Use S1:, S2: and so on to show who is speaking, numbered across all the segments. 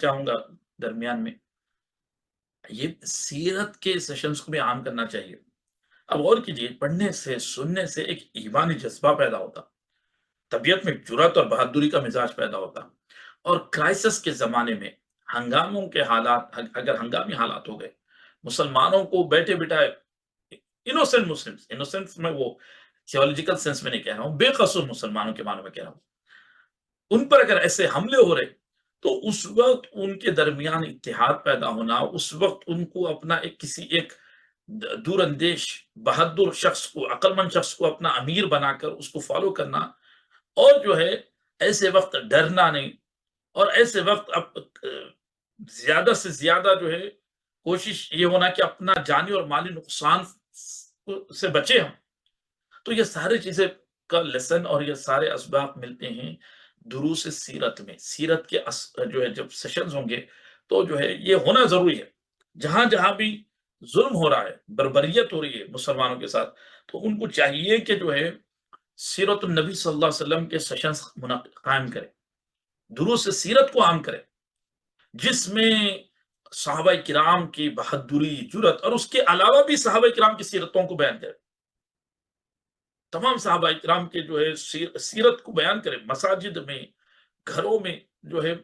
S1: چاہوں گا درمیان میں، یہ سیرت کے سیشنز کو بھی عام کرنا چاہیے۔ اب غور کیجئے، پڑھنے سے، سننے سے ایک ایمانی جذبہ پیدا ہوتا، طبیعت میں جرأت اور بہادری کا مزاج پیدا ہوتا، اور کرائسس کے زمانے میں ہنگاموں کے حالات، اگر ہنگامی حالات ہو گئے، مسلمانوں کو بیٹھے بٹھائے، انوسینٹ مسلمز، انوسینٹ میں وہ تھیولوجیکل سینس میں نہیں کہہ رہا ہوں، بے قصور مسلمانوں کے معنی میں کہہ رہا ہوں، ان پر اگر ایسے حملے ہو رہے تو اس وقت ان کے درمیان اتحاد پیدا ہونا، اس وقت ان کو اپنا کسی ایک دور اندیش بہادر شخص کو، عقل مند شخص کو اپنا امیر بنا کر اس کو فالو کرنا، اور جو ہے ایسے وقت ڈرنا نہیں، اور ایسے وقت اب زیادہ سے زیادہ جو ہے کوشش یہ ہونا کہ اپنا جانی اور مالی نقصان سے بچے ہم۔ تو یہ ساری چیزیں کا لیسن اور یہ سارے اسباق ملتے ہیں دروس سیرت میں۔ سیرت کے جو ہے جب سیشنز ہوں گے تو جو ہے یہ ہونا ضروری ہے۔ جہاں جہاں بھی ظلم ہو رہا ہے، بربریت ہو رہی ہے مسلمانوں کے ساتھ، تو ان کو چاہیے کہ جو ہے سیرت النبی صلی اللہ علیہ وسلم کے سیشنز قائم کرے، دروس سیرت کو عام کرے، جس میں صحابہ کرام کی بہادری، جرأت، اور اس کے علاوہ بھی صحابہ کرام کی سیرتوں کو بیان کرے، تمام صحابہ کرام کے جو ہے سیرت کو بیان کرے، مساجد میں، گھروں میں جو ہے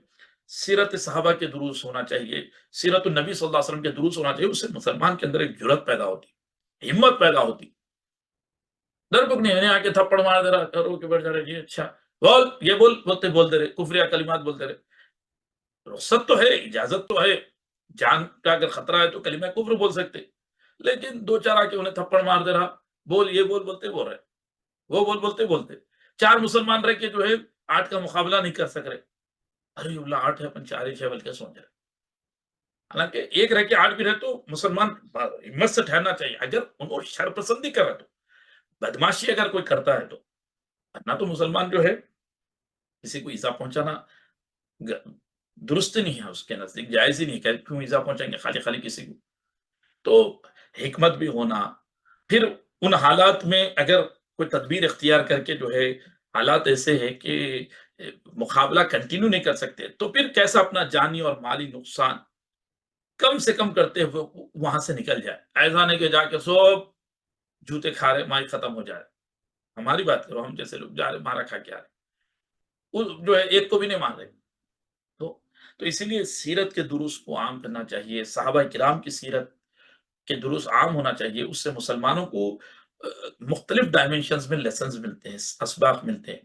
S1: سیرت صحابہ کے دروس ہونا چاہیے، سیرت النبی صلی اللہ علیہ وسلم کے دروس ہونا چاہیے۔ اس سے مسلمان کے اندر ایک جرأت پیدا ہوتی، ہمت پیدا ہوتی، ڈر بک نہیں ہے آ کے تھپڑ مار دے رہا کرو کہ بیٹھ جا رہے جی اچھا بول، یہ بولتے رہے کفریہ کلمات بولتے رہے۔ رخصت تو ہے، اجازت تو ہے، جان کا اگر خطرہ ہے تو کلمہ کفر بول سکتے، لیکن دو چار آ کے انہیں تھپڑ مار دے رہا، بول یہ بولتے بول رہے، وہ بولتے چار مسلمان رہ کے جو ہے 8 کا مقابلہ نہیں کر سک رہے، ارے اللہ 8 ہے اپن 4 ہی 6 بل کے سوچ رہے، حالانکہ ایک رہ کے 8 بھی رہے تو مسلمان ہمت سے ٹھہرنا چاہیے، اگر انہوں شر پسندی کر رہا تو، بدماشی اگر کوئی کرتا ہے تو، نہ تو مسلمان جو ہے کسی کو ایزا پہنچانا درست نہیں ہے، اس کے نزدیک جائز ہی نہیں، کہ کیوں ایزا پہنچائیں گے خالی خالی کسی کو، تو حکمت بھی ہونا، پھر ان حالات میں اگر کوئی تدبیر اختیار کر کے جو ہے حالات ایسے ہیں کہ مقابلہ کنٹینیو نہیں کر سکتے، تو پھر کیسا اپنا جانی اور مالی نقصان کم سے کم کرتے ہوئے وہاں سے نکل جائے، ایسا نہیں کہ جا کے سب جوتے کھا رہے مائی ختم ہو جائے۔ ہماری بات کرو، ہم جیسے لوگ جا رہے مارا کھا کے آ رہے، وہ جو ہے ایک کو بھی نہیں مان رہے، تو اسی لیے سیرت کے دروس کو عام کرنا چاہیے، صحابہ کرام کی سیرت کے دروس عام ہونا چاہیے، اس سے مسلمانوں کو مختلف ڈائمینشنز میں لیسنز ملتے ہیں، اسباق ملتے ہیں،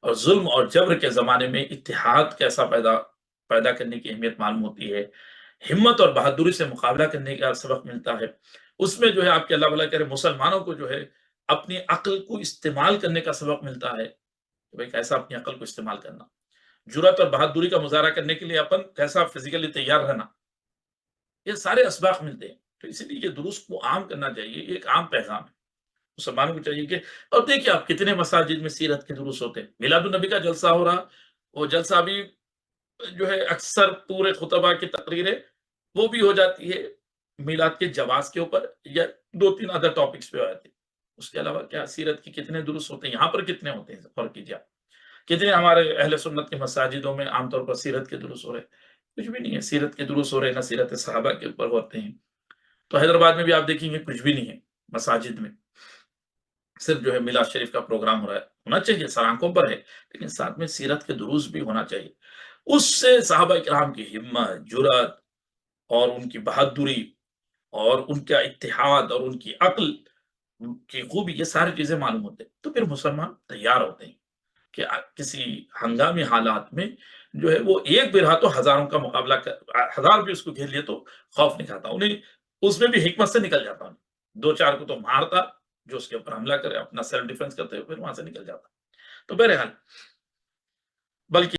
S1: اور ظلم اور جبر کے زمانے میں اتحاد کیسا پیدا کرنے کی اہمیت معلوم ہوتی ہے، ہمت اور بہادری سے مقابلہ کرنے کا سبق ملتا ہے۔ اس میں جو ہے آپ کے اللہ بھلا کرے مسلمانوں کو جو ہے اپنی عقل کو استعمال کرنے کا سبق ملتا ہے، کہ بھئی کیسا اپنی عقل کو استعمال کرنا، جرأت اور بہادری کا مظاہرہ کرنے کے لیے اپن کیسا فزیکلی تیار رہنا، یہ سارے اسباق ملتے ہیں۔ تو اسی لیے یہ دروس کو عام کرنا چاہیے، یہ ایک عام پیغام ہے مسلمانوں کو چاہیے کہ، اور دیکھیے آپ کتنے مساجد میں سیرت کے دروس ہوتے ہیں، میلاد النبی کا جلسہ ہو رہا، وہ جلسہ بھی جو ہے اکثر پورے خطبہ کی تقریریں وہ بھی ہو جاتی ہے میلاد کے جواز کے اوپر، یا 2-3 ادر ٹاپکس پہ ہو جاتی ہے، اس کے علاوہ کیا سیرت کی کتنے دروس ہوتے ہیں، یہاں پر کتنے ہوتے ہیں، غور کیجیے آپ، کتنے ہمارے اہل سنت کے مساجدوں میں عام طور پر سیرت کے دروس ہو رہے ہیں، کچھ بھی نہیں ہے، سیرت کے دروس ہو رہے ہیں نہ سیرت صحابہ کے اوپر ہوتے ہیں۔ تو حیدرآباد میں بھی آپ دیکھیں گے کچھ بھی نہیں ہے مساجد میں، صرف جو ہے میلاد شریف کا پروگرام ہو رہا ہے، ہونا چاہیے سر آنکھوں پر ہے، لیکن ساتھ میں سیرت کے دروس بھی ہونا چاہیے، اس سے صحابہ کرام کی ہمت، جرأت، اور ان کی بہادری، اور ان کا اتحاد، اور ان کی عقل کی خوبی، یہ ساری چیزیں معلوم ہوتے ہیں، تو پھر مسلمان تیار ہوتے ہیں کہ کسی ہنگامی حالات میں جو ہے وہ ایک بھی رہا تو ہزاروں کا مقابلہ ہزار بھی اس کو گھیر لیے تو خوف نہیں کھاتا، انہیں اس میں بھی حکمت سے نکل جاتا، دو چار کو تو مارتا، جو اس کے اوپر حملہ کرے اپنا سیلف ڈیفenس کرتے ہوئے پھر وہاں سے نکل جاتا، تو بہرحال بلکہ